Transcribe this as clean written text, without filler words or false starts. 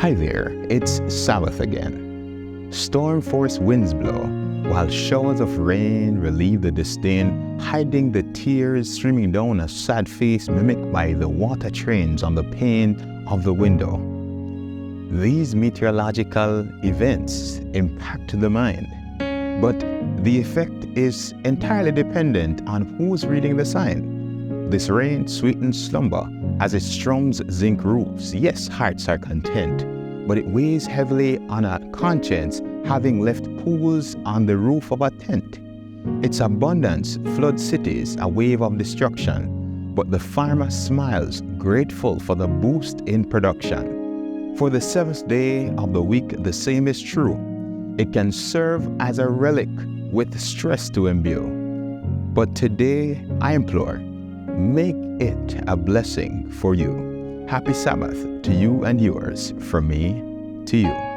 Hi there, it's Sabbath again. Storm force winds blow, while showers of rain relieve the disdain, hiding the tears streaming down a sad face mimicked by the water trains on the pane of the window. These meteorological events impact the mind, but the effect is entirely dependent on who's reading the sign. This rain sweetens slumber as it strums zinc roofs. Yes, hearts are content, but it weighs heavily on a conscience, having left pools on the roof of a tent. Its abundance floods cities, a wave of destruction, but the farmer smiles, grateful for the boost in production. For the seventh day of the week, the same is true. It can serve as a relic with stress to imbue. But today, I implore, make it a blessing for you. Happy Sabbath to you and yours, from me to you.